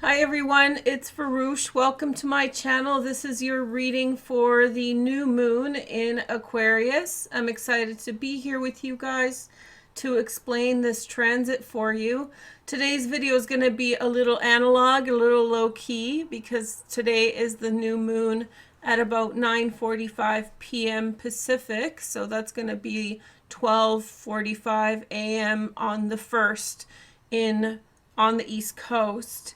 Hi everyone, it's Veroosh. Welcome to my channel. This is your reading for the new moon in Aquarius. I'm excited to be here with you guys to explain this transit for you. Today's video is going to be a little analog, a little low-key, because today is the new moon at about 9:45 p.m. Pacific. So that's going to be 12:45 a.m. on the 1st on the East Coast.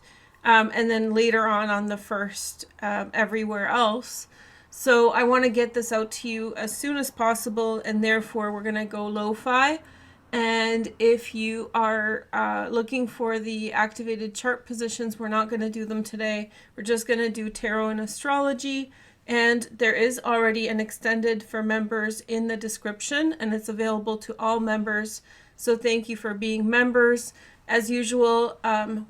And then later on the 1st everywhere else. So I want to get this out to you as soon as possible, and therefore we're going to go lo-fi. And if you are looking for the activated chart positions, we're not going to do them today. We're just going to do tarot and astrology. And there is already an extended for members in the description, and it's available to all members. So thank you for being members. As usual,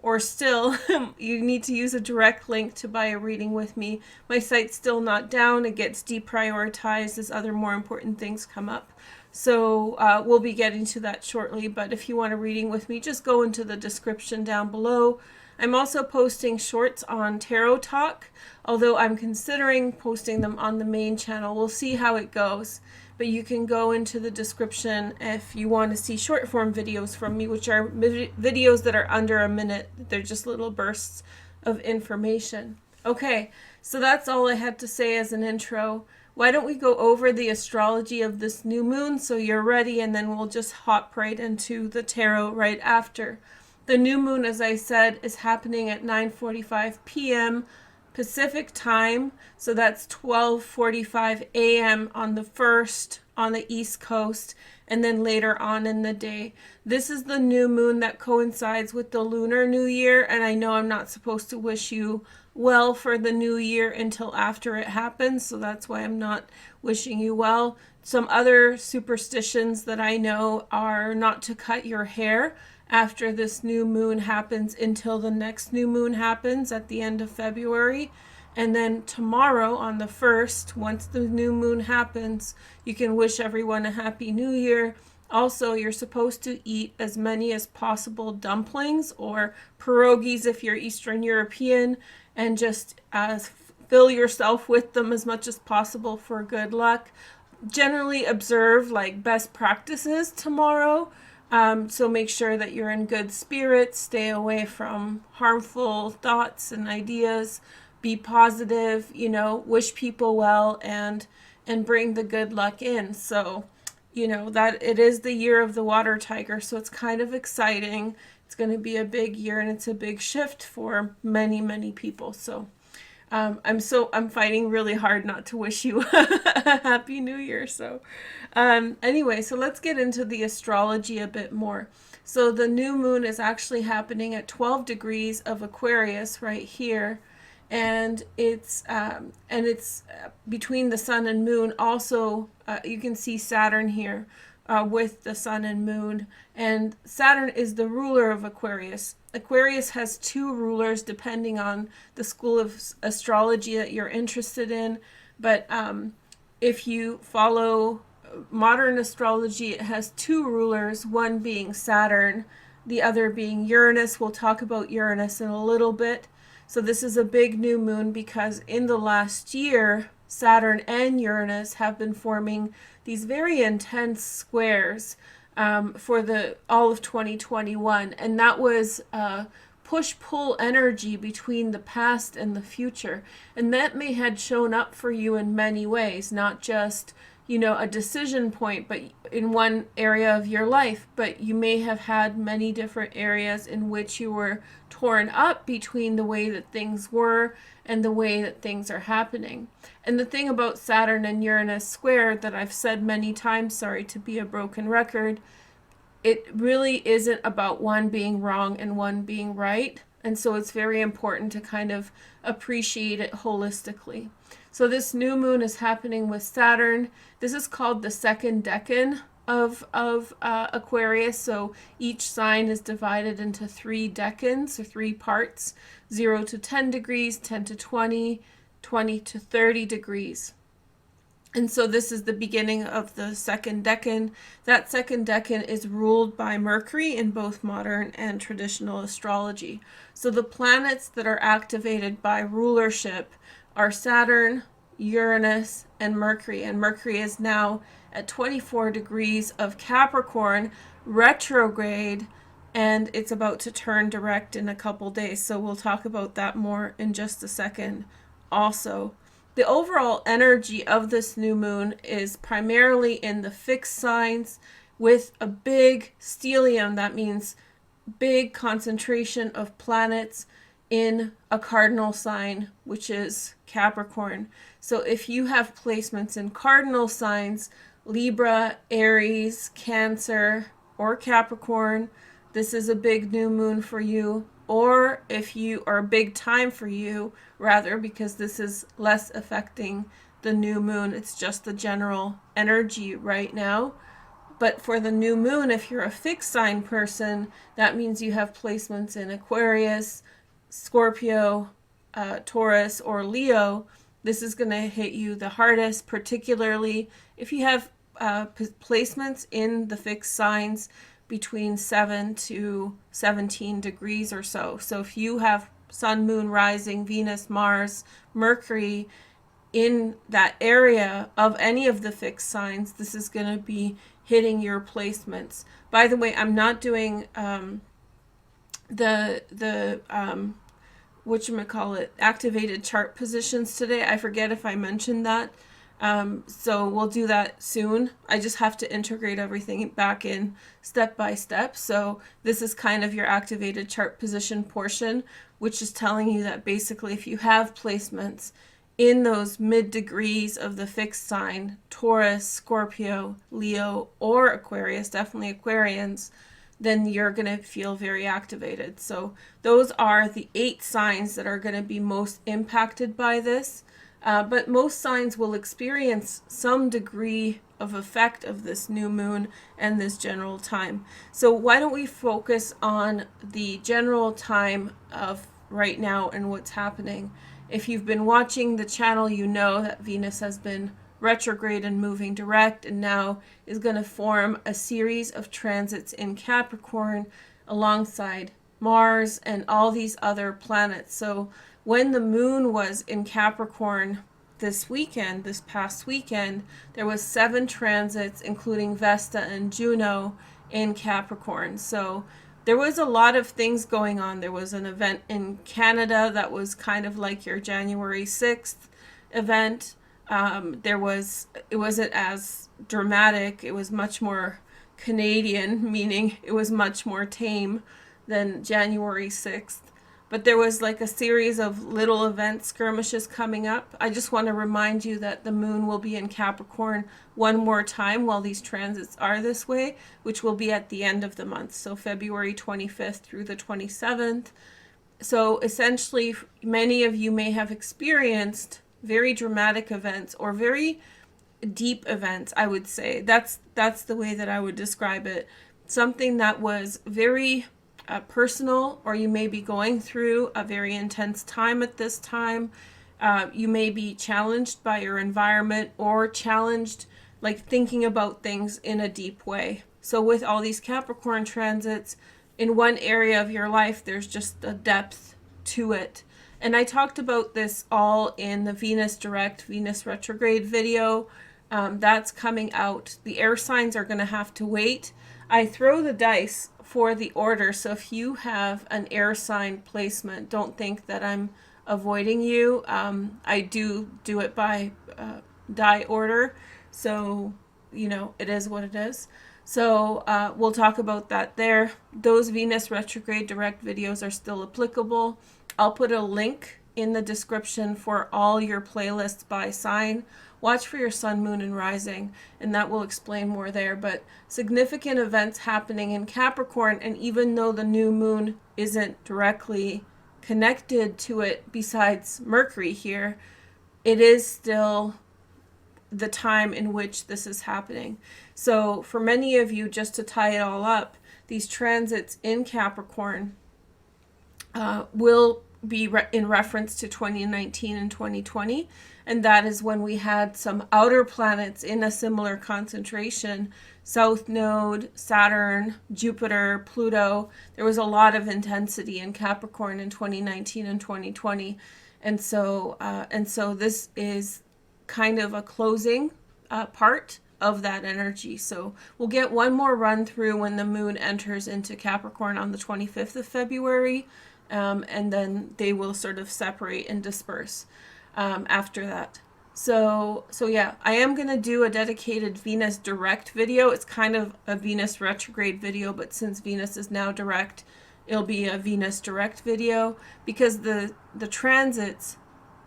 or still, you need to use a direct link to buy a reading with me. My site's still not down. It gets deprioritized as other more important things come up. So we'll be getting to that shortly. But if you want a reading with me, just go into the description down below. I'm also posting shorts on Tarot Talk, although I'm considering posting them on the main channel. We'll see how it goes. But you can go into the description if you want to see short form videos from me, which are videos that are under a minute. They're just little bursts of information. Okay, so that's all I had to say as an intro. Why don't we go over the astrology of this new moon so you're ready, and then we'll just hop right into the tarot right after. The new moon, as I said, is happening at 9:45 p.m. Pacific time, so that's 12:45 a.m. on the 1st on the East Coast, and then later on in the day. This is the new moon that coincides with the Lunar New Year, and I know I'm not supposed to wish you well for the new year until after it happens, so that's why I'm not wishing you well. Some other superstitions that I know are not to cut your hair after this new moon happens until the next new moon happens at the end of February. And then tomorrow on the 1st, once the new moon happens, you can wish everyone a happy new year. Also, you're supposed to eat as many as possible dumplings or pierogies if you're Eastern European, and just fill yourself with them as much as possible for good luck. Generally observe like best practices tomorrow. So make sure that you're in good spirits, stay away from harmful thoughts and ideas, be positive, wish people well, and bring the good luck in. So, that it is the year of the water tiger, so it's kind of exciting. It's going to be a big year, and it's a big shift for many, many people. So I'm fighting really hard not to wish you a happy new year. So anyway, so let's get into the astrology a bit more. So the new moon is actually happening at 12 degrees of Aquarius right here, and it's between the sun and moon. Also, you can see Saturn here with the sun and moon, and Saturn is the ruler of Aquarius. Aquarius has two rulers depending on the school of astrology that you're interested in, but if you follow modern astrology, it has two rulers, one being Saturn, the other being Uranus. We'll talk about Uranus in a little bit. So this is a big new moon because in the last year, Saturn and Uranus have been forming these very intense squares for all of 2021, and that was push-pull energy between the past and the future, and that may have shown up for you in many ways, not just a decision point, but in one area of your life, but you may have had many different areas in which you were torn up between the way that things were and the way that things are happening. And the thing about Saturn and Uranus squared that I've said many times, sorry to be a broken record, it really isn't about one being wrong and one being right. And so it's very important to kind of appreciate it holistically. So this new moon is happening with Saturn. This is called the second decan of Aquarius. So each sign is divided into 3 decans, or 3 parts, 0 to 10 degrees, 10 to 20, 20 to 30 degrees. And so this is the beginning of the second decan. That second decan is ruled by Mercury in both modern and traditional astrology. So the planets that are activated by rulership are Saturn, Uranus, and Mercury. And Mercury is now at 24 degrees of Capricorn, retrograde, and it's about to turn direct in a couple days. So we'll talk about that more in just a second also. The overall energy of this new moon is primarily in the fixed signs with a big stellium. That means big concentration of planets in a cardinal sign, which is Capricorn. So if you have placements in cardinal signs, Libra, Aries, Cancer, or Capricorn, this is a big new moon for you. Or if you are a big time for you, rather, because this is less affecting the new moon. It's just the general energy right now. But for the new moon, if you're a fixed sign person, that means you have placements in Aquarius, Scorpio, Taurus, or Leo. This is going to hit you the hardest, particularly if you have placements in the fixed signs between 7 to 17 degrees or so. So if you have Sun, Moon, Rising, Venus, Mars, Mercury in that area of any of the fixed signs, this is going to be hitting your placements. By the way, I'm not doing activated chart positions today. I forget if I mentioned that. So we'll do that soon. I just have to integrate everything back in step by step. So this is kind of your activated chart position portion, which is telling you that basically if you have placements in those mid degrees of the fixed sign, Taurus, Scorpio, Leo, or Aquarius, definitely Aquarians, then you're going to feel very activated. So those are the 8 signs that are going to be most impacted by this. But most signs will experience some degree of effect of this new moon and this general time. So why don't we focus on the general time of right now and what's happening. If you've been watching the channel, you know that Venus has been retrograde and moving direct, and now is going to form a series of transits in Capricorn alongside Mars and all these other planets. So when the moon was in Capricorn this past weekend, there was 7 transits, including Vesta and Juno in Capricorn. So there was a lot of things going on. There was an event in Canada that was kind of like your January 6th event. It wasn't as dramatic. It was much more Canadian, meaning it was much more tame than January 6th. But there was like a series of little events, skirmishes coming up. I just want to remind you that the moon will be in Capricorn one more time while these transits are this way, which will be at the end of the month. So February 25th through the 27th. So essentially, many of you may have experienced very dramatic events or very deep events, I would say. That's the way that I would describe it. Something that was very personal, or you may be going through a very intense time at this time. You may be challenged by your environment or challenged like thinking about things in a deep way. So with all these Capricorn transits in one area of your life, there's just a depth to it. And I talked about this all in the Venus direct, Venus retrograde video. That's coming out. The air signs are going to have to wait. I throw the dice for the order. So if you have an air sign placement, don't think that I'm avoiding you. I do it by die order. So, it is what it is. So we'll talk about that there. Those Venus retrograde direct videos are still applicable. I'll put a link in the description for all your playlists by sign. Watch for your sun, moon, and rising, and that will explain more there. But significant events happening in Capricorn, and even though the new moon isn't directly connected to it besides Mercury here, it is still the time in which this is happening. So for many of you, just to tie it all up, these transits in Capricorn will be in reference to 2019 and 2020. and that is when we had some outer planets in a similar concentration. South Node, Saturn, Jupiter, Pluto. There was a lot of intensity in Capricorn in 2019 and 2020. And so this is kind of a closing part of that energy. So we'll get one more run through when the moon enters into Capricorn on the 25th of February. And then they will sort of separate and disperse after that. So yeah, I am going to do a dedicated Venus direct video. It's kind of a Venus retrograde video, but since Venus is now direct, it'll be a Venus direct video, because the transits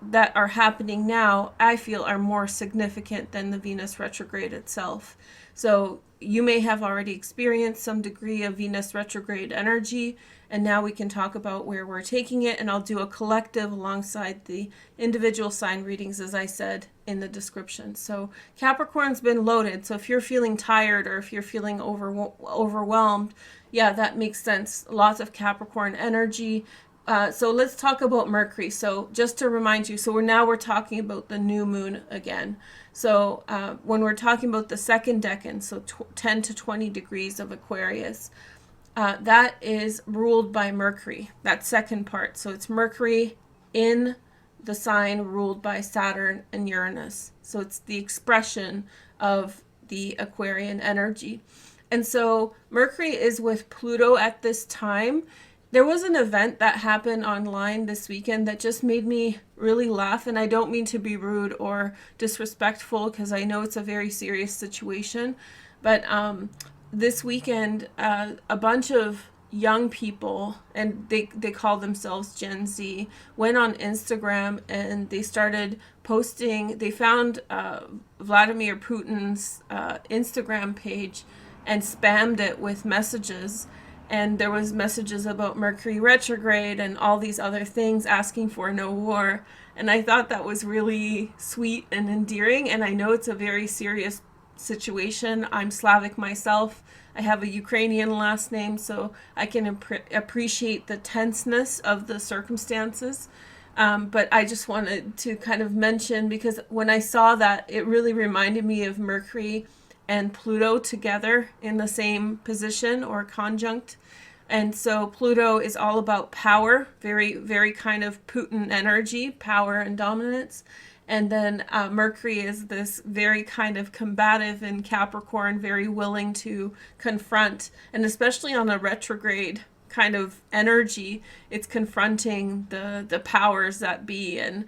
that are happening now, I feel, are more significant than the Venus retrograde itself. So you may have already experienced some degree of Venus retrograde energy, and now we can talk about where we're taking it, and I'll do a collective alongside the individual sign readings, as I said in the description. So Capricorn's been loaded, so if you're feeling tired or if you're feeling overwhelmed, yeah, that makes sense. Lots of Capricorn energy. So let's talk about Mercury. So just to remind you, so we're talking about the new moon again. So when we're talking about the second decan, so 10 to 20 degrees of Aquarius, that is ruled by Mercury, that second part. So it's Mercury in the sign ruled by Saturn and Uranus. So it's the expression of the Aquarian energy. And so Mercury is with Pluto at this time. There was an event that happened online this weekend that just made me really laugh, and I don't mean to be rude or disrespectful because I know it's a very serious situation, but this weekend a bunch of young people, and they call themselves Gen Z, went on Instagram and they started posting. They found Vladimir Putin's Instagram page and spammed it with messages. And there was messages about Mercury retrograde and all these other things, asking for no war. And I thought that was really sweet and endearing. And I know it's a very serious situation. I'm Slavic myself. I have a Ukrainian last name, so I can appreciate the tenseness of the circumstances. But I just wanted to kind of mention, because when I saw that, it really reminded me of Mercury and Pluto together in the same position or conjunct. And so Pluto is all about power, very, very kind of Putin energy, power and dominance. And then Mercury is this very kind of combative in Capricorn, very willing to confront, and especially on a retrograde kind of energy, it's confronting the powers that be and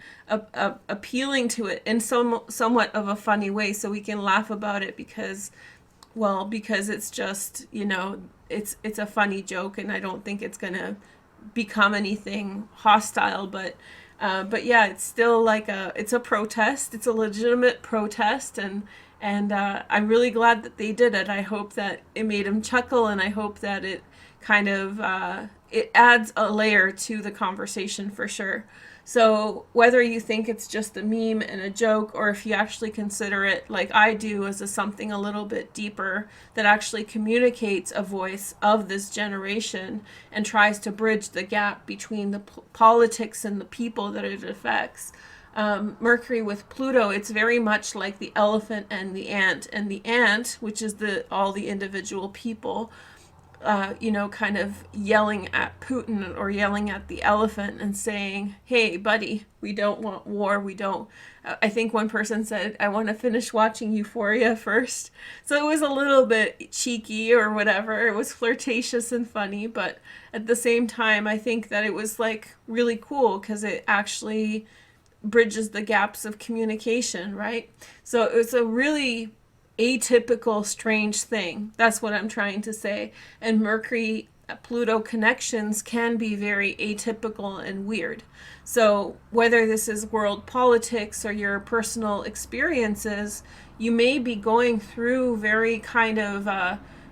appealing to it in somewhat of a funny way, so we can laugh about it because it's just, it's a funny joke, and I don't think it's gonna become anything hostile, but yeah, it's still like it's a protest. It's a legitimate protest, and I'm really glad that they did it. I hope that it made them chuckle, and I hope that it kind of it adds a layer to the conversation for sure. So whether you think it's just a meme and a joke, or if you actually consider it, like I do, as something a little bit deeper that actually communicates a voice of this generation and tries to bridge the gap between the politics and the people that it affects. Mercury with Pluto, it's very much like the elephant and the ant, which is all the individual people, kind of yelling at Putin or yelling at the elephant and saying, hey, buddy, we don't want war. We don't. I think one person said, I want to finish watching Euphoria first. So it was a little bit cheeky or whatever. It was flirtatious and funny. But at the same time, I think that it was like really cool because it actually bridges the gaps of communication, right? So it was a really atypical, strange thing. That's what I'm trying to say. And Mercury Pluto connections can be very atypical and weird. So whether this is world politics or your personal experiences, you may be going through very kind of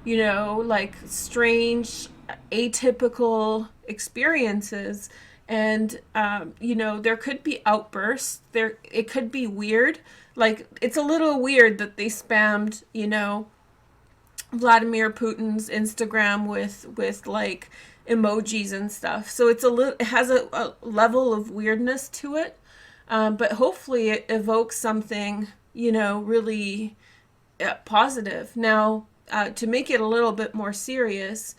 like strange, atypical experiences. And there could be outbursts. It could be weird. Like, it's a little weird that they spammed, Vladimir Putin's Instagram with like emojis and stuff. So it has a level of weirdness to it. But hopefully it evokes something, really positive. Now, to make it a little bit more serious,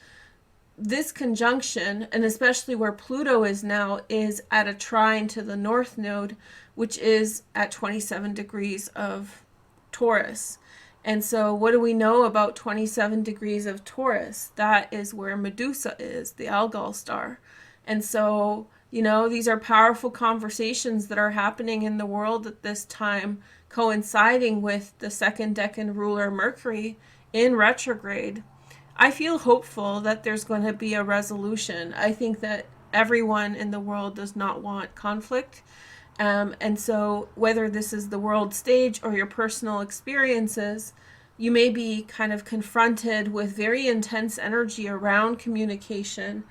this conjunction, and especially where Pluto is now, is at a trine to the North Node, which is at 27 degrees of Taurus. And so what do we know about 27 degrees of Taurus? That is where Medusa is, the Algol star. And so, these are powerful conversations that are happening in the world at this time, coinciding with the second decan ruler Mercury in retrograde. I feel hopeful that there's going to be a resolution. I think that everyone in the world does not want conflict. And so whether this is the world stage or your personal experiences, you may be kind of confronted with very intense energy around communication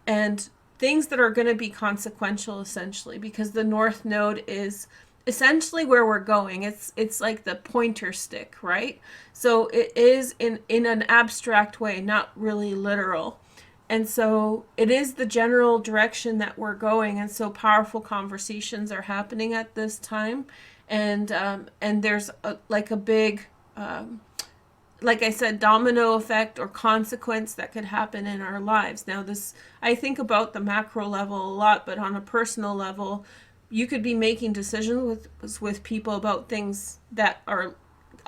and things that are going to be consequential, essentially, because the North Node is essentially where we're going. It's like the pointer stick, right? So it is in an abstract way, not really literal. And so it is the general direction that we're going, and so powerful conversations are happening at this time, and there's a big, like I said, domino effect or consequence that could happen in our lives. Now, I think about the macro level a lot, but on a personal level, you could be making decisions with people about things that are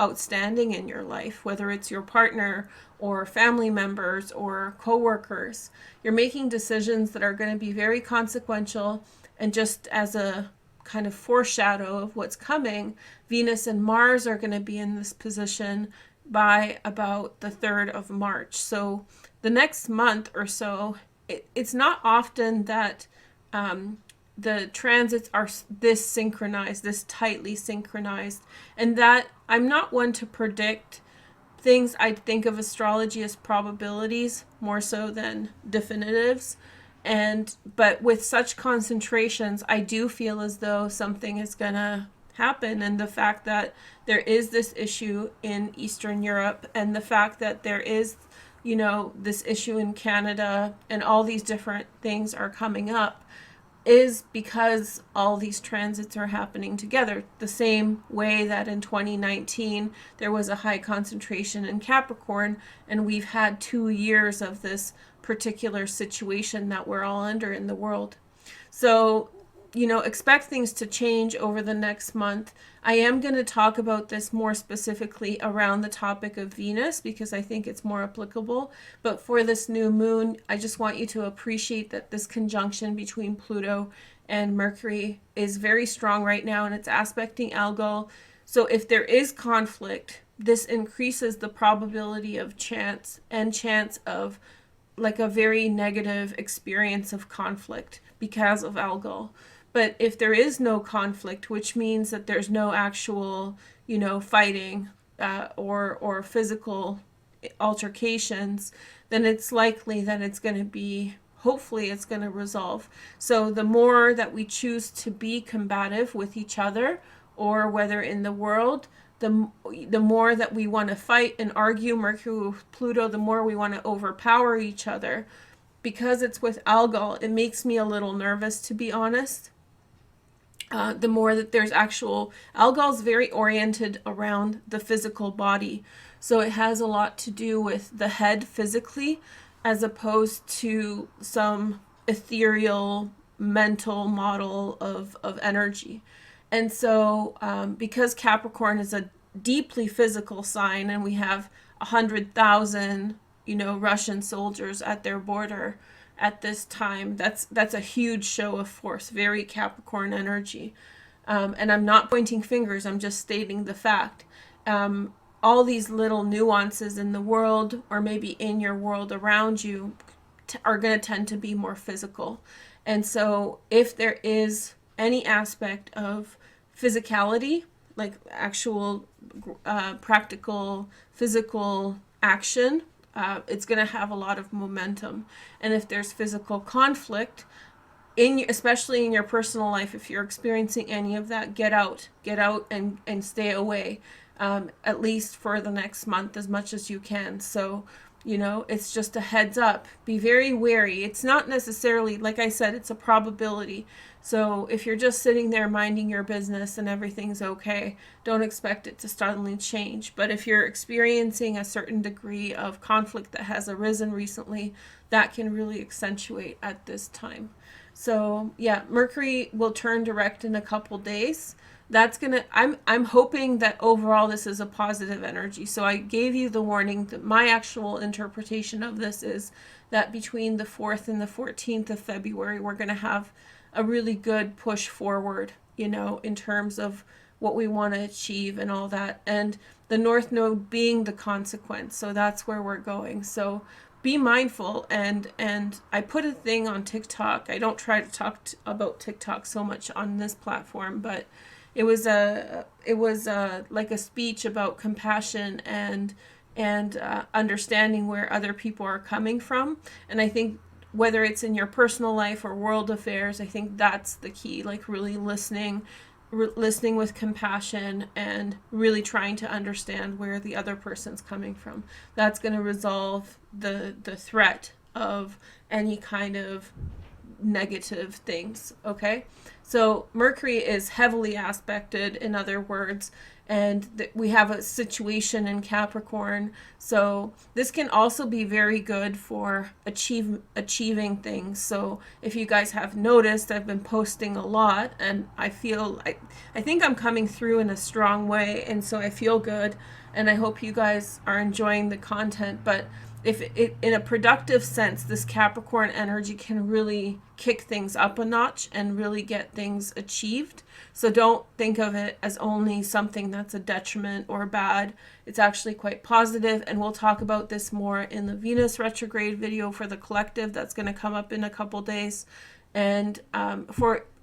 outstanding in your life, whether it's your partner or family members or coworkers. You're making decisions that are going to be very consequential, and just as a kind of foreshadow of what's coming, Venus and Mars are going to be in this position by about the 3rd of March. So the next month or so, it's not often that the transits are this synchronized, this tightly synchronized, and that I'm not one to predict things. I think of astrology as probabilities more so than definitives. But with such concentrations, I do feel as though something is going to happen. And the fact that there is this issue in Eastern Europe, and the fact that there is, this issue in Canada, and all these different things are coming up, is because all these transits are happening together. The same way that in 2019 there was a high concentration in Capricorn, and we've had 2 years of this particular situation that we're all under in the world. So, expect things to change over the next month. I am going to talk about this more specifically around the topic of Venus, because I think it's more applicable. But for this new moon, I just want you to appreciate that this conjunction between Pluto and Mercury is very strong right now, and it's aspecting Algol. So if there is conflict, this increases the probability of chance of like a very negative experience of conflict because of Algol. But if there is no conflict, which means that there's no actual, fighting or physical altercations, then it's likely that it's going to be, hopefully it's going to resolve. So the more that we choose to be combative with each other, or whether in the world, the more that we want to fight and argue, Mercury with Pluto, the more we want to overpower each other. Because it's with Algol, it makes me a little nervous, to be honest. The more that there's Algol is very oriented around the physical body. So it has a lot to do with the head physically, as opposed to some ethereal mental model of energy. And so because Capricorn is a deeply physical sign, and we have 100,000, Russian soldiers at their border at this time, that's a huge show of force, very Capricorn energy. And I'm not pointing fingers, I'm just stating the fact. All these little nuances in the world, or maybe in your world around you, are going to tend to be more physical. And so if there is any aspect of physicality, like actual practical physical action, it's going to have a lot of momentum. And if there's physical conflict, especially in your personal life, if you're experiencing any of that, get out and stay away, at least for the next month, as much as you can. So, it's just a heads up. Be very wary. It's not necessarily, like I said, it's a probability. So if you're just sitting there minding your business and everything's okay, don't expect it to suddenly change. But if you're experiencing a certain degree of conflict that has arisen recently, that can really accentuate at this time. So yeah, Mercury will turn direct in a couple days. That's gonna, I'm hoping that overall this is a positive energy. So I gave you the warning that my actual interpretation of this is that between the 4th and the 14th of February, we're gonna have a really good push forward, you know, in terms of what we want to achieve and all that. And the North Node being the consequence. So that's where we're going. So be mindful. And I put a thing on TikTok. I don't try to talk about TikTok so much on this platform, but it was like a speech about compassion and understanding where other people are coming from. And I think whether it's in your personal life or world affairs, I think that's the key, like really listening with compassion and really trying to understand where the other person's coming from. That's going to resolve the threat of any kind of negative things, okay? So Mercury is heavily aspected, in other words, and we have a situation in Capricorn. So this can also be very good for achieving things. So if you guys have noticed, I've been posting a lot, and I think I'm coming through in a strong way, and so I feel good, and I hope you guys are enjoying the content. But if it, in a productive sense, this Capricorn energy can really kick things up a notch and really get things achieved. So don't think of it as only something that's a detriment or bad. It's actually quite positive, and we'll talk about this more in the Venus retrograde video for the collective that's going to come up in a couple days. And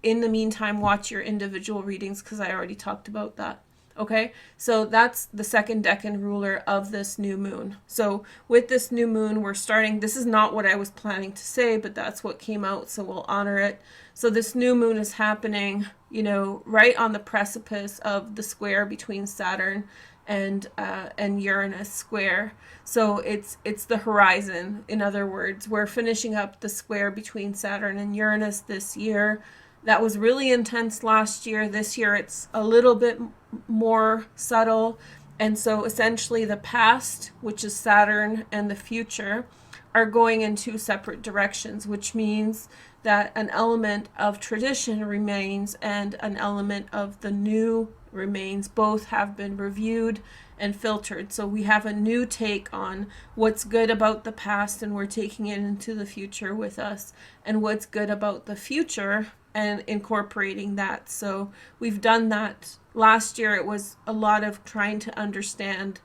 in the meantime, watch your individual readings because I already talked about that. Okay, so that's the second decan ruler of this new moon. So with this new moon, we're starting, this is not what I was planning to say, but that's what came out, so we'll honor it. So this new moon is happening, you know, right on the precipice of the square between Saturn and Uranus square. So it's the horizon. In other words, we're finishing up the square between Saturn and Uranus this year. That was really intense last year. This year it's a little bit more subtle. And so essentially the past, which is Saturn, and the future are going in two separate directions, which means that an element of tradition remains and an element of the new remains. Both have been reviewed and filtered. So we have a new take on what's good about the past, and we're taking it into the future with us, and what's good about the future and incorporating that. So we've done that. Last year it was a lot of trying to understand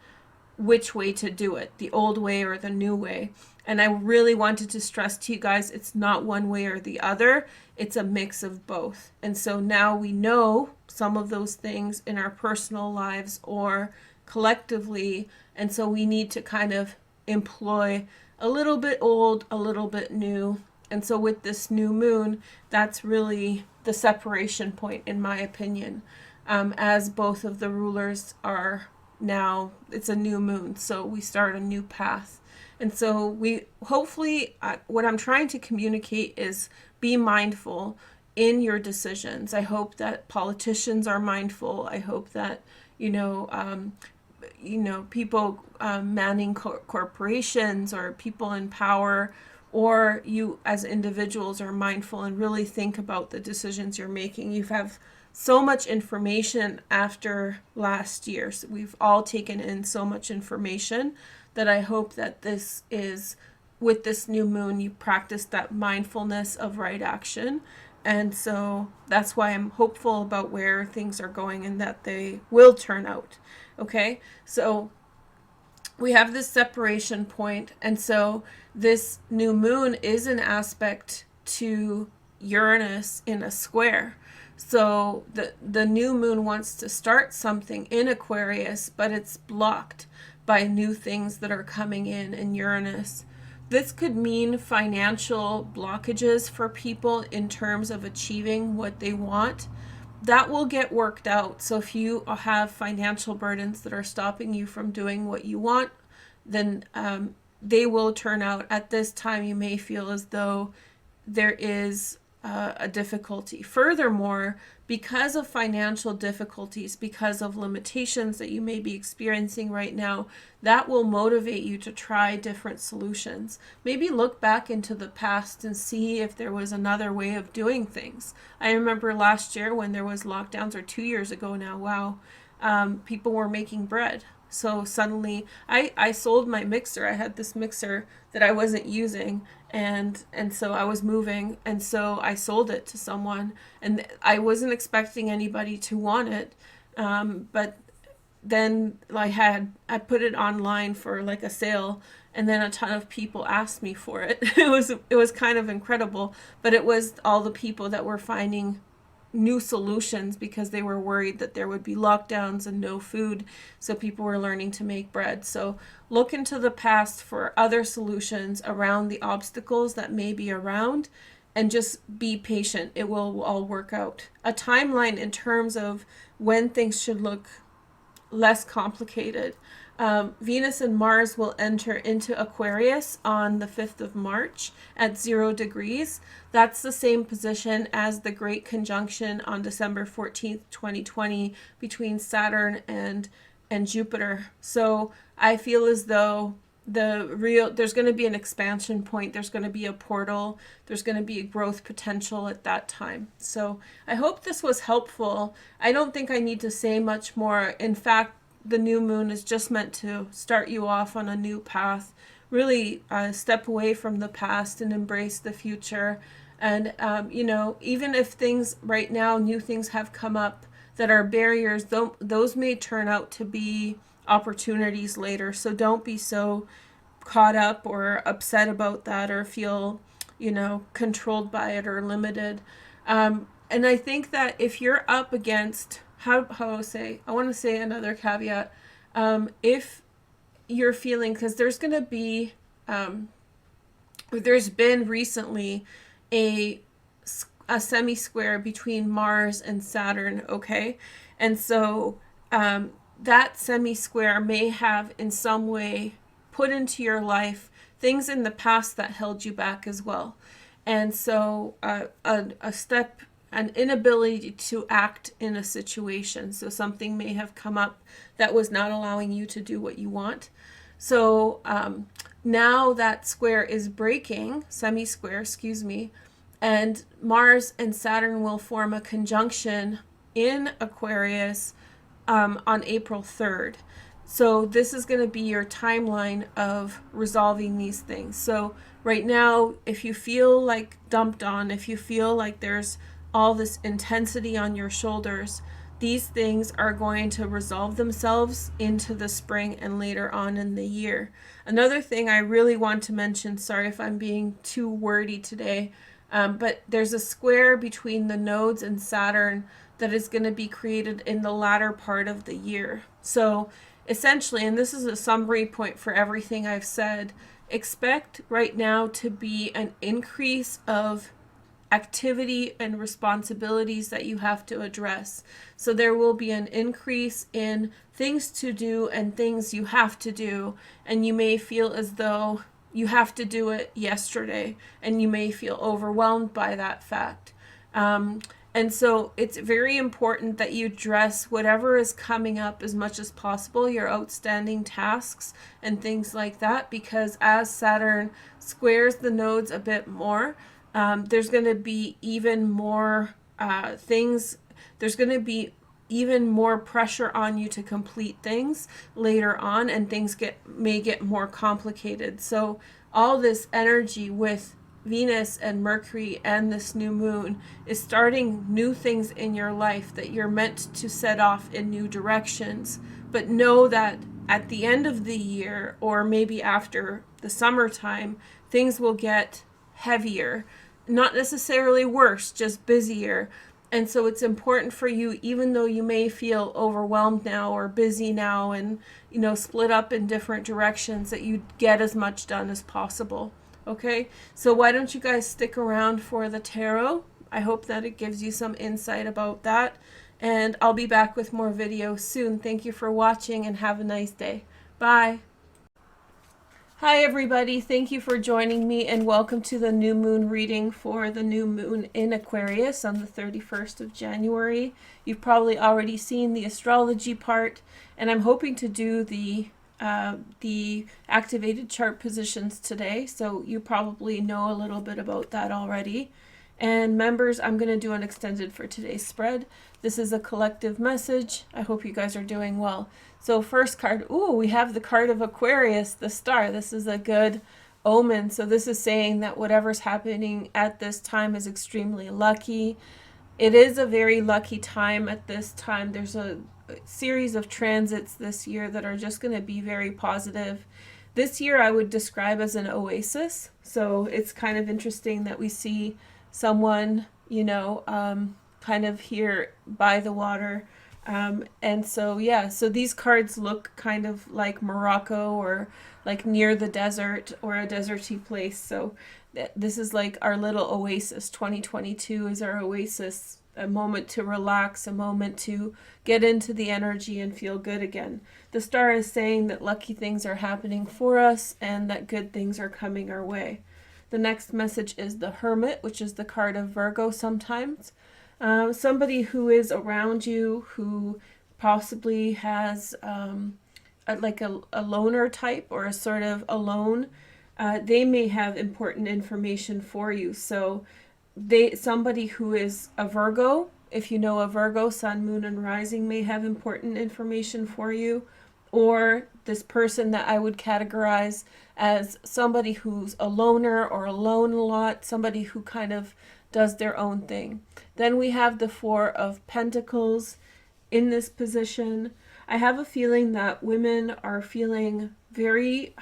which way to do it, the old way or the new way. And I really wanted to stress to you guys, it's not one way or the other, it's a mix of both. And so now we know some of those things in our personal lives or collectively, and so we need to kind of employ a little bit old, a little bit new. And so with this new moon, that's really the separation point, in my opinion, as both of the rulers are now, it's a new moon, so we start a new path. And so we hopefully, what I'm trying to communicate is be mindful in your decisions. I hope that politicians are mindful. I hope that, people manning corporations or people in power, or you as individuals are mindful and really think about the decisions you're making. You have so much information after last year. So we've all taken in so much information that I hope that this is, with this new moon, you practice that mindfulness of right action. And so that's why I'm hopeful about where things are going and that they will turn out. Okay, so we have this separation point, and so this new moon is an aspect to Uranus in a square. So the new moon wants to start something in Aquarius, but it's blocked by new things that are coming in Uranus. This could mean financial blockages for people in terms of achieving what they want. That will get worked out. So if you have financial burdens that are stopping you from doing what you want, then they will turn out. At this time, you may feel as though there is a difficulty. Furthermore, because of financial difficulties, because of limitations that you may be experiencing right now, that will motivate you to try different solutions. Maybe look back into the past and see if there was another way of doing things. I remember last year when there was lockdowns, or 2 years ago now, wow, people were making bread. So suddenly I sold my mixer. I had this mixer that I wasn't using, and so I was moving, and so I sold it to someone, and I wasn't expecting anybody to want it, but then I put it online for like a sale, and then a ton of people asked me for it. It was kind of incredible, but it was all the people that were finding new solutions because they were worried that there would be lockdowns and no food, so people were learning to make bread. So look into the past for other solutions around the obstacles that may be around, and just be patient. It will all work out. A timeline in terms of when things should look less complicated. Venus and Mars will enter into Aquarius on the 5th of March at 0 degrees. That's the same position as the Great Conjunction on December 14th, 2020 between Saturn and Jupiter. So I feel as though there's going to be an expansion point, there's going to be a portal, there's going to be a growth potential at that time. So I hope this was helpful. I don't think I need to say much more. In fact, the new moon is just meant to start you off on a new path. Really step away from the past and embrace the future. And even if things right now, new things have come up that are barriers, those may turn out to be opportunities later. So don't be so caught up or upset about that, or feel controlled by it or limited. And I think that if you're up against, I want to say another caveat, if you're feeling, because there's going to be there's been recently a semi-square between Mars and Saturn, okay? And so that semi-square may have in some way put into your life things in the past that held you back as well. And so an inability to act in a situation. So something may have come up that was not allowing you to do what you want. So now that square is breaking, semi-square, excuse me, and Mars and Saturn will form a conjunction in Aquarius on April 3rd. So this is going to be your timeline of resolving these things. So right now, if you feel like dumped on, if you feel like there's all this intensity on your shoulders, these things are going to resolve themselves into the spring and later on in the year. Another thing I really want to mention, sorry if I'm being too wordy today, but there's a square between the nodes and Saturn that is going to be created in the latter part of the year. So essentially, and this is a summary point for everything I've said, expect right now to be an increase of activity and responsibilities that you have to address. So there will be an increase in things to do and things you have to do, and you may feel as though you have to do it yesterday, and you may feel overwhelmed by that fact. And so it's very important that you address whatever is coming up as much as possible, your outstanding tasks and things like that, because as Saturn squares the nodes a bit more, there's going to be even more things. There's going to be even more pressure on you to complete things later on, and things may get more complicated. So all this energy with Venus and Mercury and this new moon is starting new things in your life that you're meant to set off in new directions. But know that at the end of the year, or maybe after the summertime, things will get heavier. Not necessarily worse, just busier. And so it's important for you, even though you may feel overwhelmed now or busy now and, split up in different directions, that you get as much done as possible. Okay, so why don't you guys stick around for the tarot? I hope that it gives you some insight about that. And I'll be back with more videos soon. Thank you for watching and have a nice day. Bye. Hi everybody, thank you for joining me and welcome to the new moon reading for the new moon in Aquarius on the 31st of January. You've probably already seen the astrology part, and I'm hoping to do the activated chart positions today, so you probably know a little bit about that already. And members, I'm going to do an extended for today's spread. This is a collective message. I hope you guys are doing well. So first card, ooh, we have the card of Aquarius, the star. This is a good omen. So this is saying that whatever's happening at this time is extremely lucky. It is a very lucky time at this time. There's a series of transits this year that are just going to be very positive. This year I would describe as an oasis. So it's kind of interesting that we see someone, kind of here by the water. And so, yeah, so these cards look kind of like Morocco or like near the desert or a deserty place. So this is like our little oasis. 2022 is our oasis, a moment to relax, a moment to get into the energy and feel good again. The star is saying that lucky things are happening for us and that good things are coming our way. The next message is the Hermit, which is the card of Virgo sometimes. Somebody who is around you who possibly has a loner type or a sort of alone. They may have important information for you. So somebody who is a Virgo, if you know a Virgo, sun, moon, and rising, may have important information for you. Or this person that I would categorize as somebody who's a loner or alone a lot, somebody who kind of does their own thing. Then we have the Four of Pentacles in this position. I have a feeling that women are feeling very,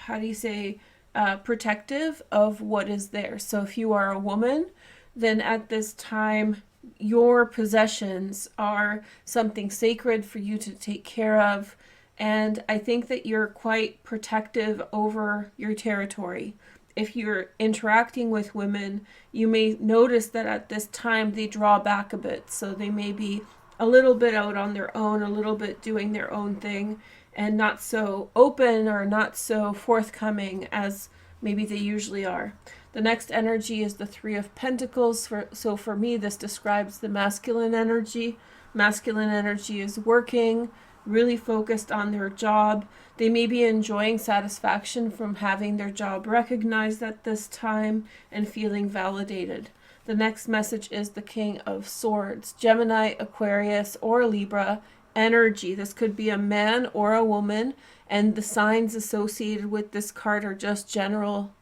protective of what is there. So if you are a woman, then at this time, your possessions are something sacred for you to take care of. And I think that you're quite protective over your territory. If you're interacting with women, you may notice that at this time they draw back a bit. So they may be a little bit out on their own, a little bit doing their own thing, and not so open or not so forthcoming as maybe they usually are. The next energy is the Three of Pentacles. So for me, this describes the masculine energy. Masculine energy is working, really focused on their job. They may be enjoying satisfaction from having their job recognized at this time and feeling validated. The next message is the King of Swords, Gemini, Aquarius, or Libra energy. This could be a man or a woman, and the signs associated with this card are just general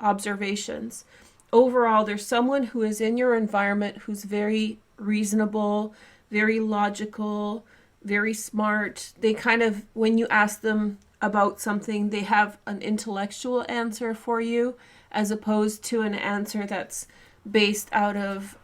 observations. Overall, there's someone who is in your environment who's very reasonable, very logical, very smart. They kind of, when you ask them about something, they have an intellectual answer for you as opposed to an answer that's based out of,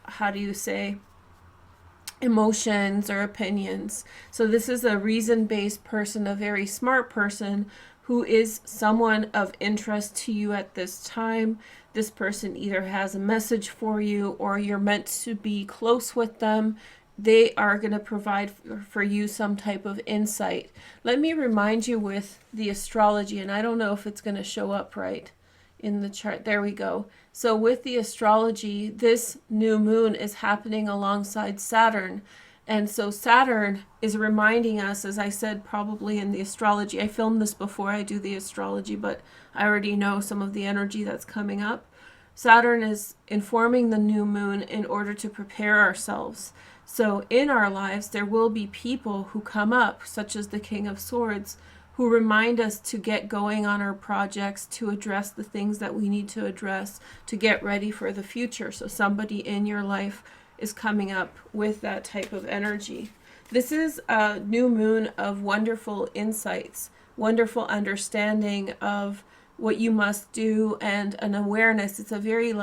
emotions or opinions. So this is a reason-based person, a very smart person who is someone of interest to you at this time. This person either has a message for you or you're meant to be close with them. They are going to provide for you some type of insight. Let me remind you with the astrology, and I don't know if it's going to show up right in the chart. There we go. So with the astrology, this new moon is happening alongside Saturn. And so Saturn is reminding us, as I said, probably in the astrology. I filmed this before I do the astrology, but I already know some of the energy that's coming up. Saturn is informing the new moon in order to prepare ourselves. So in our lives, there will be people who come up, such as the King of Swords, who remind us to get going on our projects, to address the things that we need to address, to get ready for the future. So somebody in your life is coming up with that type of energy. This is a new moon of wonderful insights, wonderful understanding of what you must do, and an awareness. It's a very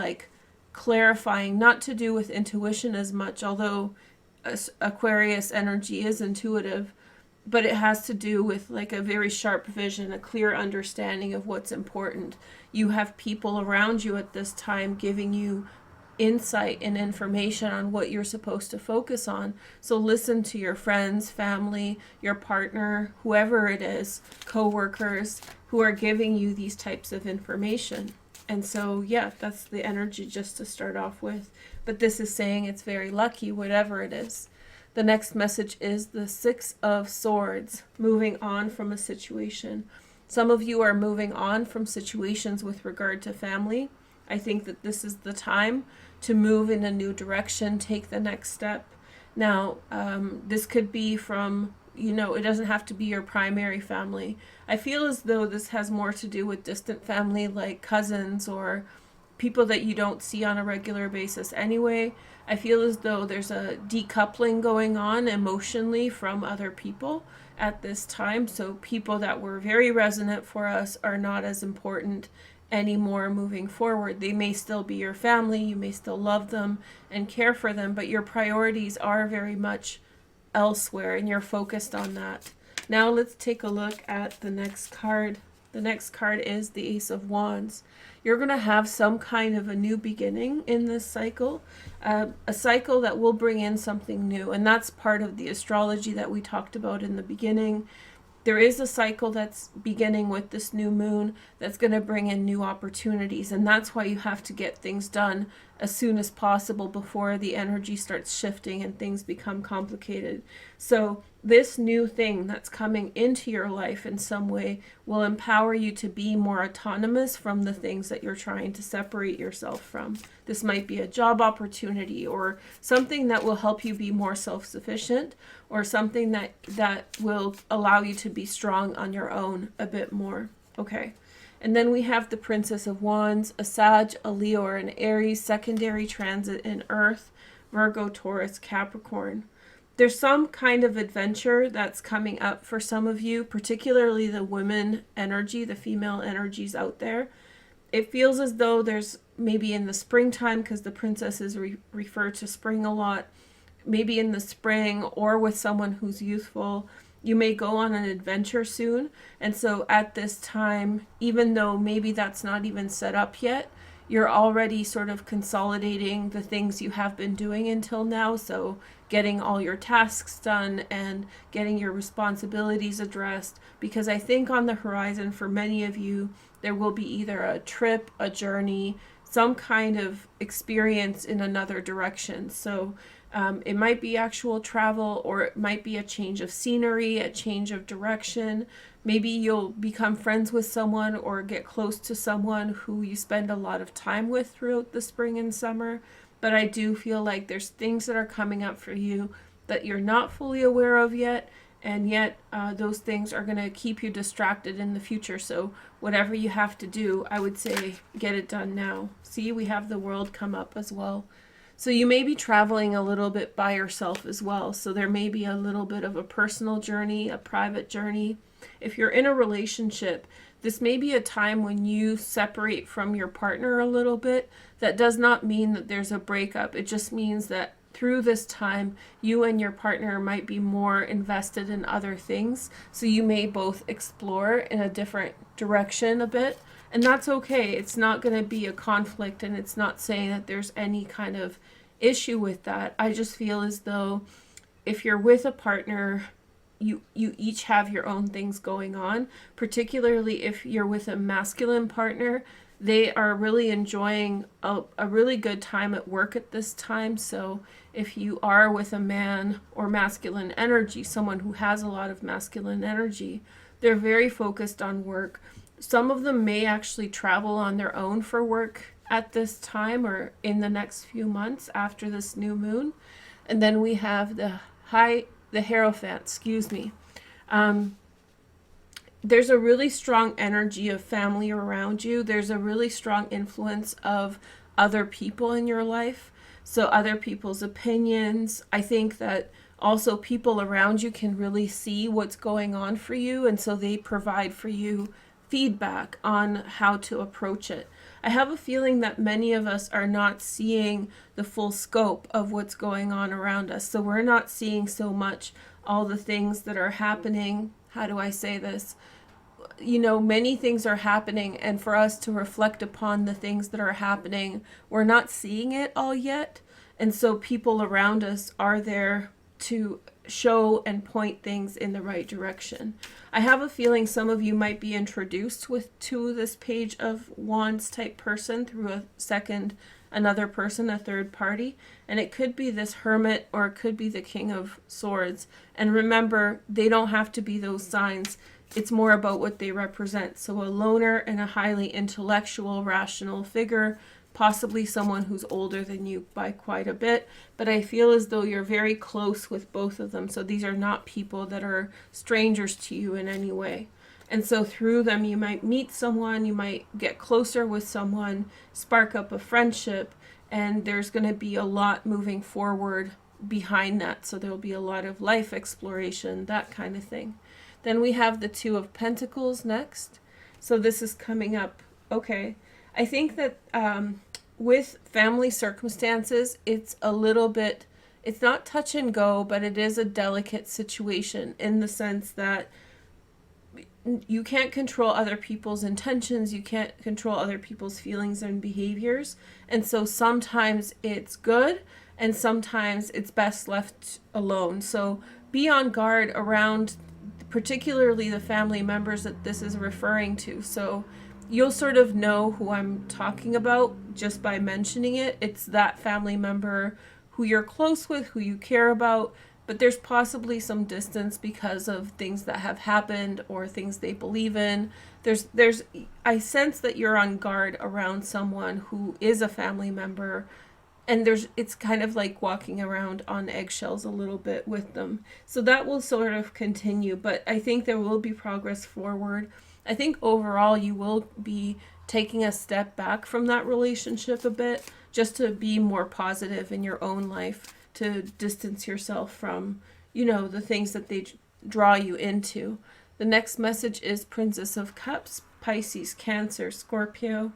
clarifying, not to do with intuition as much, although Aquarius energy is intuitive, but it has to do with a very sharp vision, a clear understanding of what's important. You have people around you at this time giving you insight and information on what you're supposed to focus on. So listen to your friends, family, your partner, whoever it is, co-workers who are giving you these types of information. And so, yeah, that's the energy just to start off with. But this is saying it's very lucky, whatever it is. The next message is the Six of Swords, moving on from a situation. Some of you are moving on from situations with regard to family. I think that this is the time to move in a new direction, take the next step. Now, this could be from, it doesn't have to be your primary family. I feel as though this has more to do with distant family, like cousins or people that you don't see on a regular basis anyway. I feel as though there's a decoupling going on emotionally from other people at this time. So people that were very resonant for us are not as important anymore moving forward. They may still be your family, you may still love them and care for them, but your priorities are very much elsewhere and you're focused on that. Now let's take a look at the next card. The next card is the Ace of Wands. You're going to have some kind of a new beginning in this cycle, a cycle that will bring in something new. And that's part of the astrology that we talked about in the beginning. There is a cycle that's beginning with this new moon that's going to bring in new opportunities. And that's why you have to get things done as soon as possible before the energy starts shifting and things become complicated. So this new thing that's coming into your life in some way will empower you to be more autonomous from the things that you're trying to separate yourself from. This might be a job opportunity or something that will help you be more self-sufficient, or something that will allow you to be strong on your own a bit more. Okay. And then we have the Princess of Wands, a Sag, a Leo, or an Aries, secondary transit in Earth, Virgo, Taurus, Capricorn. There's some kind of adventure that's coming up for some of you, particularly the women energy, the female energies out there. It feels as though there's maybe in the springtime, because the princesses refer to spring a lot, maybe in the spring or with someone who's youthful, you may go on an adventure soon. And so at this time, even though maybe that's not even set up yet, you're already sort of consolidating the things you have been doing until now. So getting all your tasks done and getting your responsibilities addressed, because I think on the horizon for many of you, there will be either a trip, a journey, some kind of experience in another direction. So it might be actual travel, or it might be a change of scenery, a change of direction. Maybe you'll become friends with someone or get close to someone who you spend a lot of time with throughout the spring and summer. But I do feel like there's things that are coming up for you that you're not fully aware of yet. And yet those things are going to keep you distracted in the future. So whatever you have to do, I would say get it done now. See, we have the World come up as well. So you may be traveling a little bit by yourself as well. So there may be a little bit of a personal journey, a private journey. If you're in a relationship, this may be a time when you separate from your partner a little bit. That does not mean that there's a breakup. It just means that through this time, you and your partner might be more invested in other things. So you may both explore in a different direction a bit. And that's okay. It's not going to be a conflict, and it's not saying that there's any kind of issue with that. I just feel as though if you're with a partner, you each have your own things going on, particularly if you're with a masculine partner. They are really enjoying a really good time at work at this time. So if you are with a man or masculine energy, someone who has a lot of masculine energy, they're very focused on work. Some of them may actually travel on their own for work at this time or in the next few months after this new moon. And then we have the Hierophant, there's a really strong energy of family around you. There's a really strong influence of other people in your life. So other people's opinions. I think that also people around you can really see what's going on for you. And so they provide for you feedback on how to approach it. I have a feeling that many of us are not seeing the full scope of what's going on around us. So we're not seeing so much all the things that are happening. How do I say this? you know, many things are happening, and for us to reflect upon the things that are happening, we're not seeing it all yet. And so people around us are there to show and point things in the right direction. I have a feeling some of you might be introduced to this Page of Wands type person through another person, a third party, and it could be this Hermit or it could be the King of Swords. And remember, they don't have to be those signs. It's more about what they represent. So a loner and a highly intellectual, rational figure, possibly someone who's older than you by quite a bit, but I feel as though you're very close with both of them. So these are not people that are strangers to you in any way. And so through them, you might meet someone, you might get closer with someone, spark up a friendship, and there's going to be a lot moving forward behind that. So there'll be a lot of life exploration, that kind of thing. Then we have the Two of Pentacles next. So this is coming up. Okay. I think that with family circumstances, it's a little bit, it's not touch and go, but it is a delicate situation in the sense that you can't control other people's intentions, you can't control other people's feelings and behaviors, and so sometimes it's good and sometimes it's best left alone. So be on guard around particularly the family members that this is referring to. So you'll sort of know who I'm talking about just by mentioning it. It's that family member who you're close with, who you care about, but there's possibly some distance because of things that have happened or things they believe in. I sense that you're on guard around someone who is a family member, and it's kind of like walking around on eggshells a little bit with them. So that will sort of continue, but I think there will be progress forward. I think overall you will be taking a step back from that relationship a bit, just to be more positive in your own life, to distance yourself from, you know, the things that they draw you into. The next message is Princess of Cups, Pisces, Cancer, Scorpio.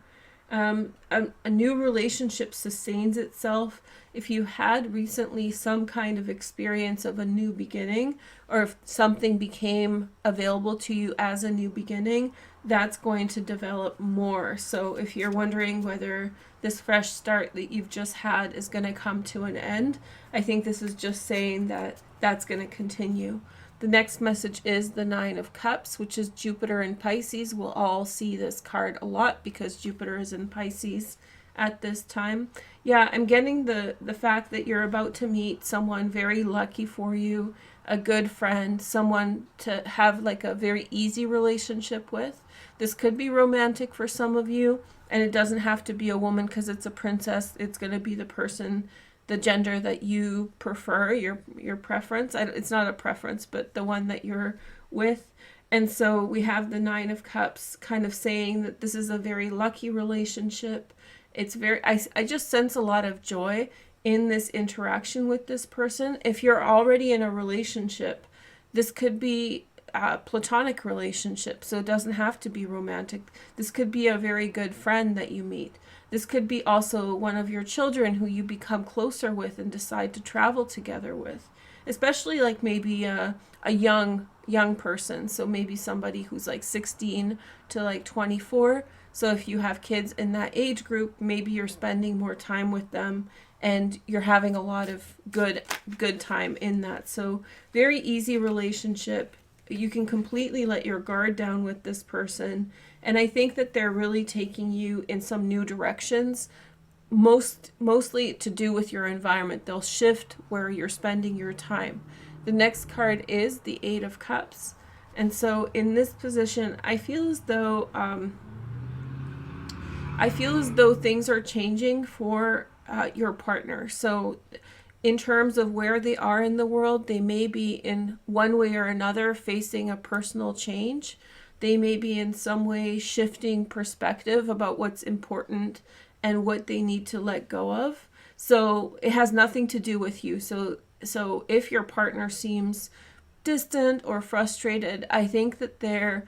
A new relationship sustains itself. If you had recently some kind of experience of a new beginning, or if something became available to you as a new beginning, that's going to develop more. So if you're wondering whether this fresh start that you've just had is going to come to an end, I think this is just saying that that's going to continue. The next message is the Nine of Cups, which is Jupiter in Pisces. We'll all see this card a lot because Jupiter is in Pisces at this time. Yeah, I'm getting the fact that you're about to meet someone very lucky for you, a good friend, someone to have like a very easy relationship with. This could be romantic for some of you, and it doesn't have to be a woman because it's a princess. It's going to be the person, the gender that you prefer, your preference. It's not a preference, but the one that you're with. And so we have the Nine of Cups kind of saying that this is a very lucky relationship. It's very, I just sense a lot of joy in this interaction with this person. If you're already in a relationship, this could be a platonic relationship, so it doesn't have to be romantic. This could be a very good friend that you meet. This could be also one of your children who you become closer with and decide to travel together with, especially like maybe a young person. So maybe somebody who's like 16 to like 24. So if you have kids in that age group, maybe you're spending more time with them and you're having a lot of good time in that. So very easy relationship. You can completely let your guard down with this person. And I think that they're really taking you in some new directions, mostly to do with your environment. They'll shift where you're spending your time. The next card is the Eight of Cups. And so in this position, I feel as though things are changing for your partner. So in terms of where they are in the world, they may be in one way or another facing a personal change. They may be in some way shifting perspective about what's important and what they need to let go of. So it has nothing to do with you. So if your partner seems distant or frustrated, I think that they're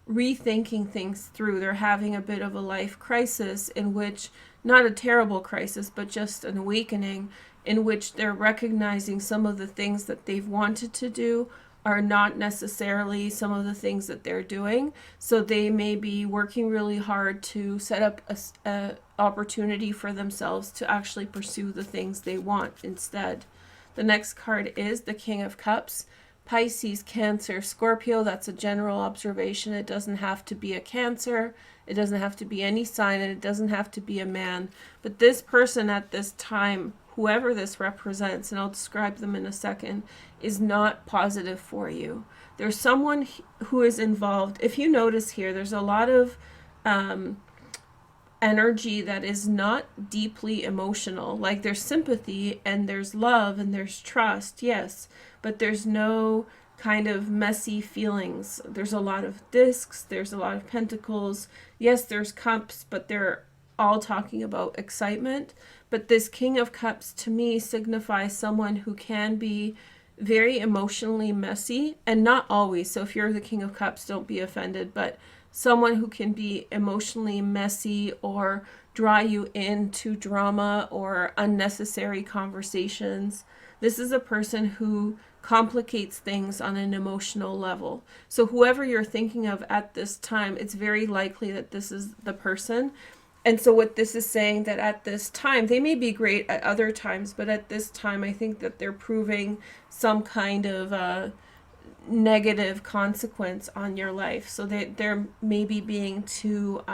rethinking things through. They're having a bit of a life crisis, in which, not a terrible crisis, but just an awakening, in which they're recognizing some of the things that they've wanted to do are not necessarily some of the things that they're doing. So they may be working really hard to set up a opportunity for themselves to actually pursue the things they want instead. The next card is the King of Cups. Pisces, Cancer, Scorpio. That's a general observation. It doesn't have to be a Cancer. It doesn't have to be any sign, and it doesn't have to be a man. But this person at this time, whoever this represents, and I'll describe them in a second, is not positive for you. There's someone who is involved. If you notice here, there's a lot of energy that is not deeply emotional. Like there's sympathy and there's love and there's trust, yes, but there's no kind of messy feelings. There's a lot of discs, there's a lot of pentacles. Yes, there's cups, but they're all talking about excitement. But this King of Cups to me signifies someone who can be very emotionally messy, and not always. So if you're the King of Cups, don't be offended, but someone who can be emotionally messy or draw you into drama or unnecessary conversations. This is a person who complicates things on an emotional level. So whoever you're thinking of at this time, it's very likely that this is the person. And so what this is saying, that at this time, they may be great at other times, but at this time, I think that they're proving some kind of negative consequence on your life. So they're maybe being too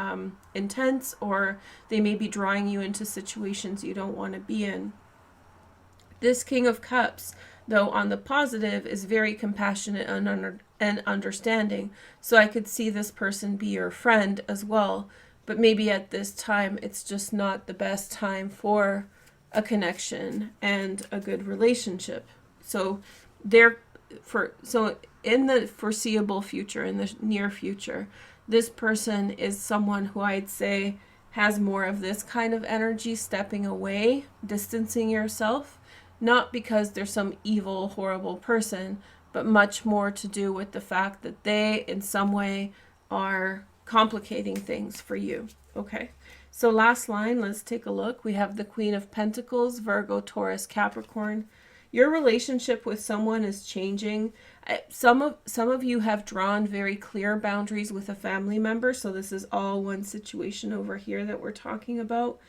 intense, or they may be drawing you into situations you don't want to be in. This King of Cups, though, on the positive, is very compassionate and understanding. So I could see this person be your friend as well. But maybe at this time, it's just not the best time for a connection and a good relationship. So in the foreseeable future, in the near future, this person is someone who I'd say has more of this kind of energy, stepping away, distancing yourself, not because they're some evil, horrible person, but much more to do with the fact that they, in some way, are complicating things for you. Okay, so last line, let's take a look. We have the Queen of Pentacles, Virgo, Taurus, Capricorn. Your relationship with someone is changing. Some of you have drawn very clear boundaries with a family member, so this is all one situation over here that we're talking about.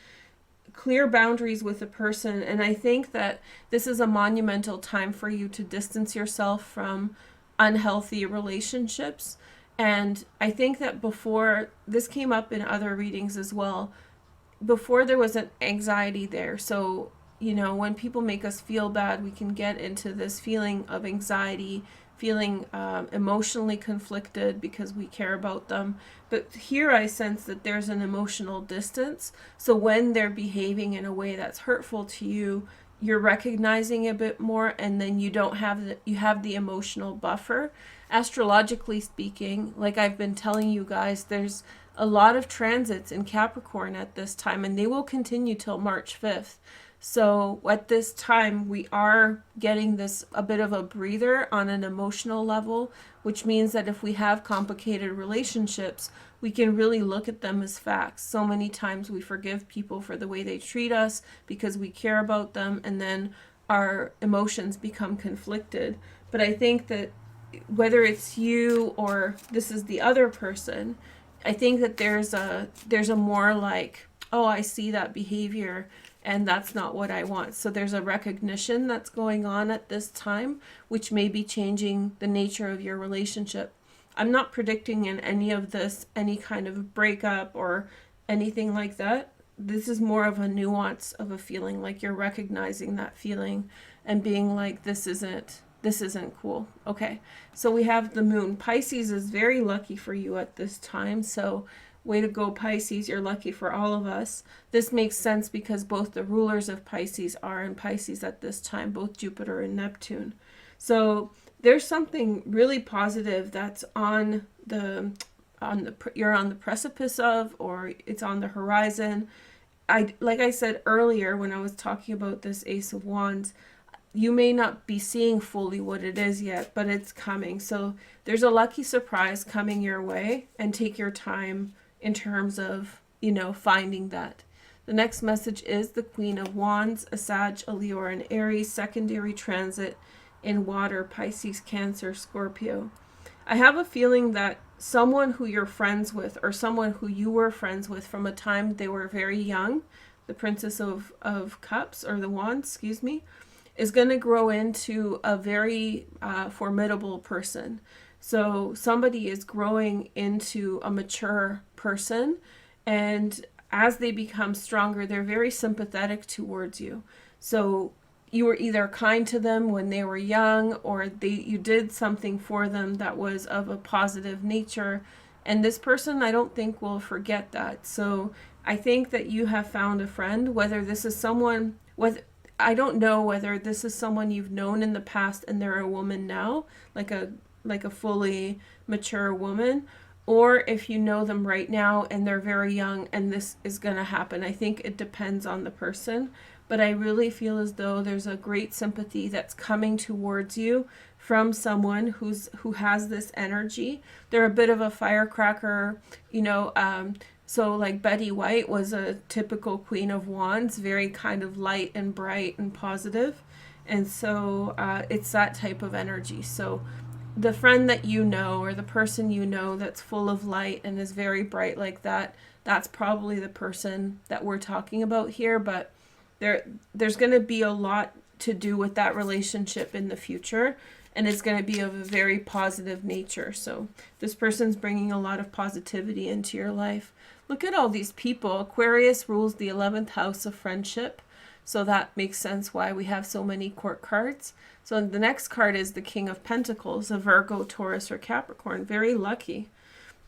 Clear boundaries with a person, and I think that this is a monumental time for you to distance yourself from unhealthy relationships. And I think that before, this came up in other readings as well, before there was an anxiety there. So, you know, when people make us feel bad, we can get into this feeling of anxiety, feeling emotionally conflicted because we care about them. But here I sense that there's an emotional distance. So when they're behaving in a way that's hurtful to you, you're recognizing a bit more, and then you don't have you have the emotional buffer. Astrologically speaking, like I've been telling you guys, there's a lot of transits in Capricorn at this time, and they will continue till March 5th. So at this time, we are getting this a bit of a breather on an emotional level, which means that if we have complicated relationships, we can really look at them as facts. So many times we forgive people for the way they treat us because we care about them, and then our emotions become conflicted. But I think that whether it's you or this is the other person, I think that there's a more like, oh, I see that behavior and that's not what I want. So there's a recognition that's going on at this time, which may be changing the nature of your relationship. I'm not predicting in any of this any kind of breakup or anything like that. This is more of a nuance of a feeling, like you're recognizing that feeling and being like, this isn't cool. Okay, so we have the moon. Pisces is very lucky for you at this time. So way to go, Pisces. You're lucky for all of us. This makes sense because both the rulers of Pisces are in Pisces at this time, both Jupiter and Neptune. So there's something really positive that's you're on the precipice of, or it's on the horizon. Like I said earlier when I was talking about this Ace of Wands, you may not be seeing fully what it is yet, but it's coming. So there's a lucky surprise coming your way, and take your time in terms of, finding that. The next message is the Queen of Wands, a Sag, a Leo, or an Aries secondary transit in water, Pisces, Cancer, Scorpio. I have a feeling that someone who you're friends with, or someone who you were friends with from a time they were very young, the Princess of Cups, or the Wands, excuse me, is going to grow into a very formidable person. So somebody is growing into a mature person, and as they become stronger, they're very sympathetic towards you. So you were either kind to them when they were young, or you did something for them that was of a positive nature. And this person, I don't think, will forget that. So I think that you have found a friend, whether this is someone, I don't know whether this is someone you've known in the past and they're a woman now, like a fully mature woman, or if you know them right now and they're very young and this is going to happen. I think it depends on the person, but I really feel as though there's a great sympathy that's coming towards you from someone who has this energy. They're a bit of a firecracker, so like Betty White was a typical Queen of Wands, very kind of light and bright and positive. And so it's that type of energy. So the friend that you know, or the person you know that's full of light and is very bright like that, that's probably the person that we're talking about here. But there's going to be a lot to do with that relationship in the future, and it's going to be of a very positive nature. So this person's bringing a lot of positivity into your life. Look at all these people. Aquarius rules the 11th house of friendship. So that makes sense why we have so many court cards. So the next card is the King of Pentacles, a Virgo, Taurus, or Capricorn. Very lucky.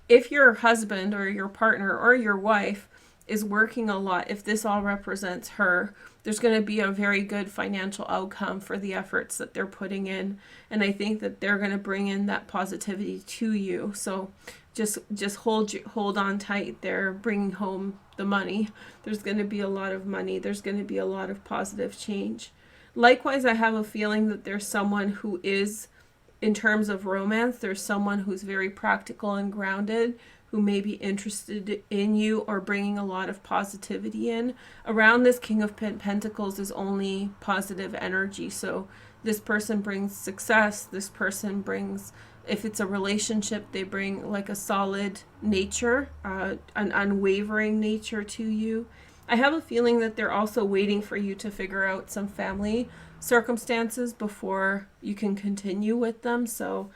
If your husband or your partner or your wife is working a lot, if this all represents her, there's going to be a very good financial outcome for the efforts that they're putting in. And I think that they're going to bring in that positivity to you. So just hold on tight. They're bringing home the money. There's going to be a lot of money. There's going to be a lot of positive change. Likewise, I have a feeling that there's someone who is, in terms of romance, there's someone who's very practical and grounded, who may be interested in you or bringing a lot of positivity in. Around this King of Pentacles is only positive energy. So this person brings success. This person brings, if it's a relationship, they bring like a solid nature, an unwavering nature to you. I have a feeling that they're also waiting for you to figure out some family circumstances before you can continue with them. So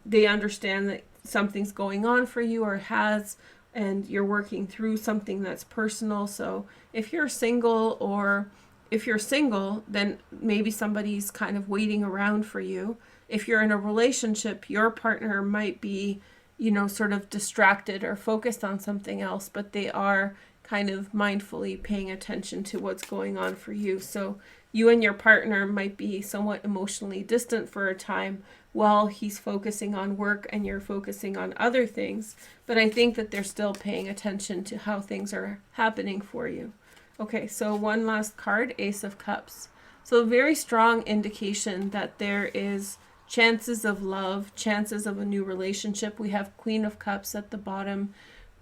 they understand that something's going on for you, or has, and you're working through something that's personal. So if you're single, then maybe somebody's kind of waiting around for you. If you're in a relationship, your partner might be, sort of distracted or focused on something else, but they are kind of mindfully paying attention to what's going on for you. So you and your partner might be somewhat emotionally distant for a time while he's focusing on work and you're focusing on other things. But I think that they're still paying attention to how things are happening for you. Okay, so one last card, Ace of Cups. So a very strong indication that there is chances of love, chances of a new relationship. We have Queen of Cups at the bottom.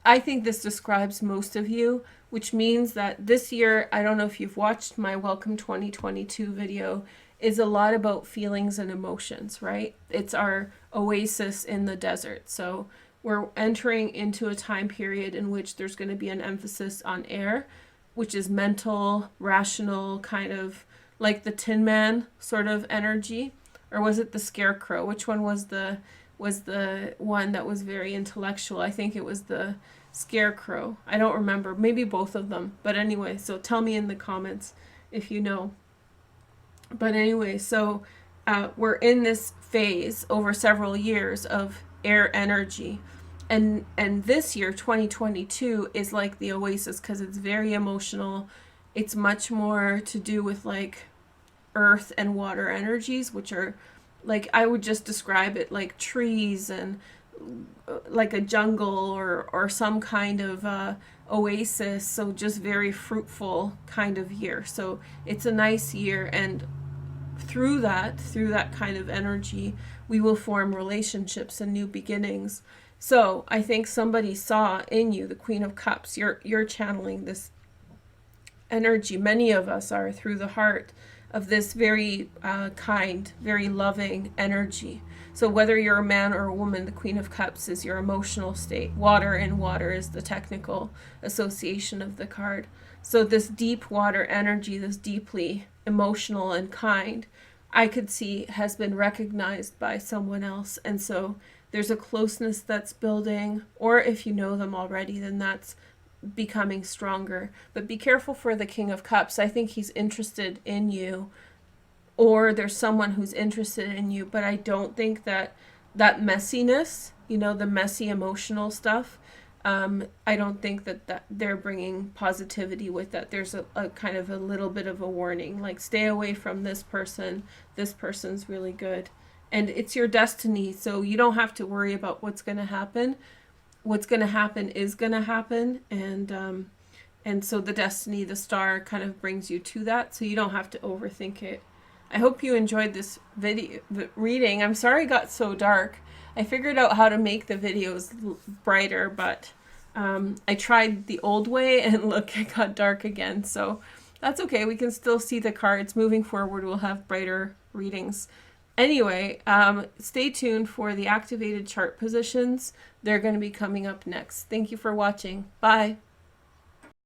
I think this describes most of you, which means that this year, I don't know if you've watched my Welcome 2022 video, is a lot about feelings and emotions, right? It's our oasis in the desert. So we're entering into a time period in which there's going to be an emphasis on air, which is mental, rational, kind of like the Tin Man sort of energy. Or was it the Scarecrow? Which one was the one that was very intellectual? I think it was the Scarecrow. I don't remember. Maybe both of them. But anyway, so tell me in the comments if you know. But anyway, so we're in this phase over several years of air energy. And this year, 2022, is like the oasis because it's very emotional. It's much more to do with like earth and water energies, which are like, I would just describe it like trees and like a jungle or some kind of oasis. So just very fruitful kind of year. So it's a nice year, and through that kind of energy, we will form relationships and new beginnings. So I think somebody saw in you the Queen of Cups. You're channeling this energy. Many of us are, through the heart. of this very kind, very loving energy. So whether you're a man or a woman, the Queen of Cups is your emotional state. Water, and water is the technical association of the card. So this deep water energy, this deeply emotional and kind, I could see has been recognized by someone else. And so there's a closeness that's building, or if you know them already, then that's becoming stronger. But be careful for the King of Cups. I think he's interested in you, or there's someone who's interested in you, but I don't think that that messiness, you know, the messy emotional stuff, I don't think that they're bringing positivity with that. There's a kind of a little bit of a warning, like stay away from this person. This person's really good. And it's your destiny, so you don't have to worry about what's going to happen. What's going to happen is going to happen, and so the destiny, the star, kind of brings you to that, so you don't have to overthink it. I hope you enjoyed this video reading. I'm sorry it got so dark. I figured out how to make the videos brighter, but I tried the old way, and look, it got dark again. So that's okay. We can still see the cards. Moving forward, we'll have brighter readings. Anyway, stay tuned for the activated chart positions. They're going to be coming up next. Thank you for watching. Bye.